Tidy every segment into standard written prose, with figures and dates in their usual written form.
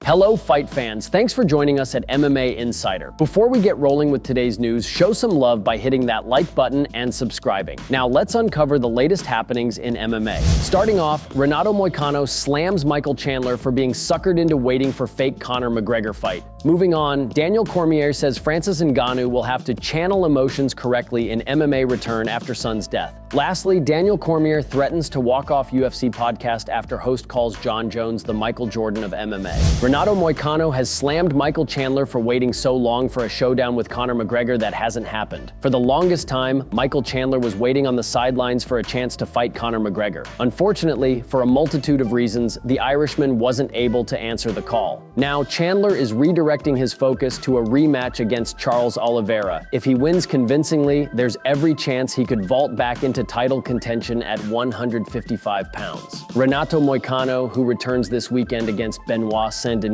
Hello, fight fans. Thanks for joining us at MMA Insider. Before we get rolling with today's news, show some love by hitting that like button and subscribing. Now let's uncover the latest happenings in MMA. Starting off, Renato Moicano slams Michael Chandler for being suckered into waiting for fake Conor McGregor fight. Moving on, Daniel Cormier says Francis Ngannou will have to channel emotions correctly in MMA return after son's death. Lastly, Daniel Cormier threatens to walk off UFC podcast after host calls Jon Jones the Michael Jordan of MMA. Renato Moicano has slammed Michael Chandler for waiting so long for a showdown with Conor McGregor that hasn't happened. For the longest time, Michael Chandler was waiting on the sidelines for a chance to fight Conor McGregor. Unfortunately, for a multitude of reasons, the Irishman wasn't able to answer the call. Now, Chandler is redirecting his focus to a rematch against Charles Oliveira. If he wins convincingly, there's every chance he could vault back into title contention at 155 pounds. Renato Moicano, who returns this weekend against Benoit Saint-Denis,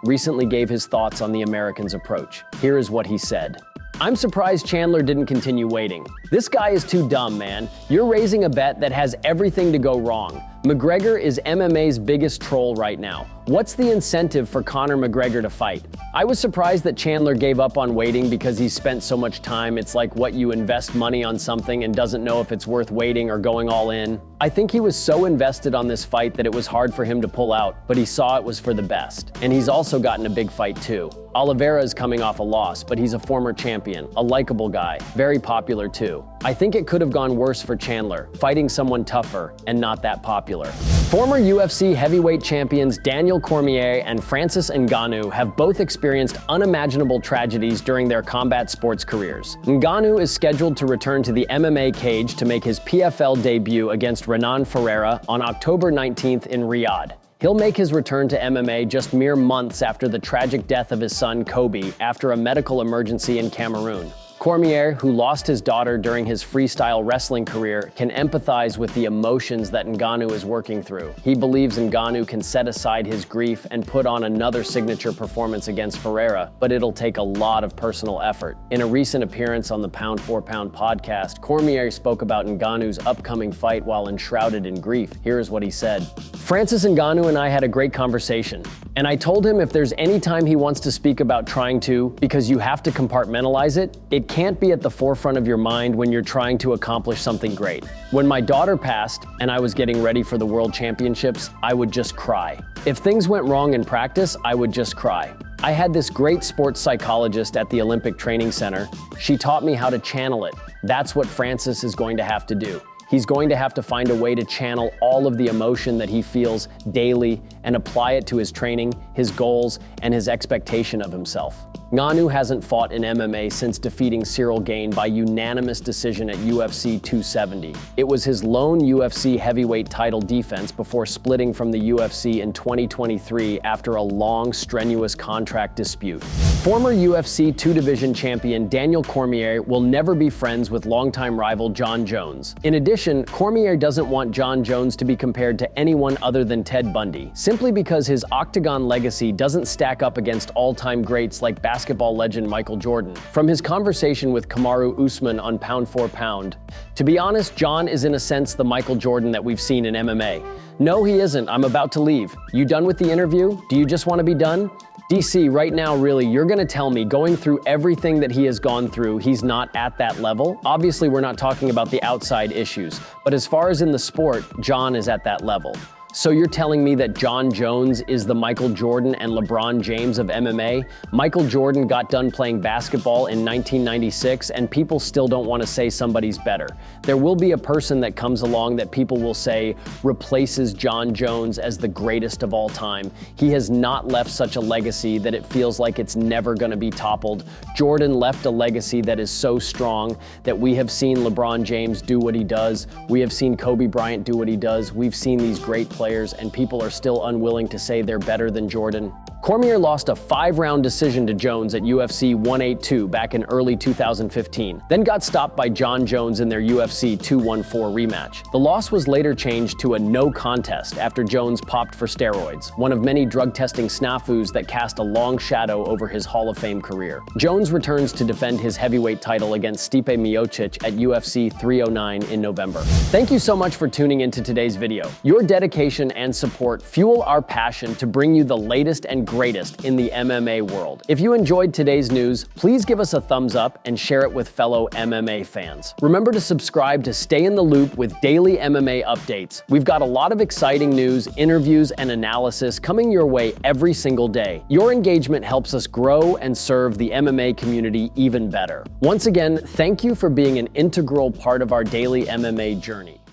recently gave his thoughts on the American's approach. Here is what he said. "I'm surprised Chandler didn't continue waiting. This guy is too dumb, man. You're raising a bet that has everything to go wrong. McGregor is MMA's biggest troll right now. What's the incentive for Conor McGregor to fight?" I was surprised that Chandler gave up on waiting because he spent so much time. It's like what you invest money on something and doesn't know if it's worth waiting or going all in. I think he was so invested on this fight that it was hard for him to pull out, but he saw it was for the best. And he's also gotten a big fight too. Oliveira is coming off a loss, but he's a former champion, a likable guy, very popular too. I think it could have gone worse for Chandler, fighting someone tougher and not that popular. Former UFC heavyweight champions Daniel Cormier and Francis Ngannou have both experienced unimaginable tragedies during their combat sports careers. Ngannou is scheduled to return to the MMA cage to make his PFL debut against Renan Ferreira on October 19th in Riyadh. He'll make his return to MMA just mere months after the tragic death of his son Kobe after a medical emergency in Cameroon. Cormier, who lost his daughter during his freestyle wrestling career, can empathize with the emotions that Ngannou is working through. He believes Ngannou can set aside his grief and put on another signature performance against Ferreira, but it'll take a lot of personal effort. In a recent appearance on the Pound for Pound podcast, Cormier spoke about Ngannou's upcoming fight while enshrouded in grief. Here's what he said. "Francis Ngannou and I had a great conversation, and I told him if there's any time he wants to speak about trying to, because you have to compartmentalize it, it can't be at the forefront of your mind when you're trying to accomplish something great. When my daughter passed and I was getting ready for the World Championships, I would just cry. If things went wrong in practice, I would just cry. I had this great sports psychologist at the Olympic Training Center. She taught me how to channel it. That's what Francis is going to have to do. He's going to have to find a way to channel all of the emotion that he feels daily and apply it to his training, his goals, and his expectation of himself." Ngannou hasn't fought in MMA since defeating Cyril Gane by unanimous decision at UFC 270. It was his lone UFC heavyweight title defense before splitting from the UFC in 2023 after a long, strenuous contract dispute. Former UFC two-division champion Daniel Cormier will never be friends with longtime rival Jon Jones. In addition, Cormier doesn't want Jon Jones to be compared to anyone other than Ted Bundy, simply because his octagon legacy doesn't stack up against all-time greats like basketball legend Michael Jordan. From his conversation with Kamaru Usman on Pound for Pound, to be honest, Jon is in a sense the Michael Jordan that we've seen in MMA. "No, he isn't. I'm about to leave. You done with the interview? Do you just want to be done?" DC, right now, really, you're gonna tell me, going through everything that he has gone through, he's not at that level? Obviously, we're not talking about the outside issues, but as far as in the sport, Jon is at that level. So you're telling me that Jon Jones is the Michael Jordan and LeBron James of MMA? Michael Jordan got done playing basketball in 1996, and people still don't want to say somebody's better. There will be a person that comes along that people will say replaces Jon Jones as the greatest of all time. He has not left such a legacy that it feels like it's never going to be toppled. Jordan left a legacy that is so strong that we have seen LeBron James do what he does. We have seen Kobe Bryant do what he does. We've seen these great players, and people are still unwilling to say they're better than Jordan. Cormier lost a 5-round decision to Jones at UFC 182 back in early 2015, then got stopped by Jon Jones in their UFC 214 rematch. The loss was later changed to a no contest after Jones popped for steroids, one of many drug testing snafus that cast a long shadow over his Hall of Fame career. Jones returns to defend his heavyweight title against Stipe Miocic at UFC 309 in November. Thank you so much for tuning into today's video. Your dedication and support fuel our passion to bring you the latest and greatest in the MMA world. If you enjoyed today's news, please give us a thumbs up and share it with fellow MMA fans. Remember to subscribe to stay in the loop with daily MMA updates. We've got a lot of exciting news, interviews, and analysis coming your way every single day. Your engagement helps us grow and serve the MMA community even better. Once again, thank you for being an integral part of our daily MMA journey.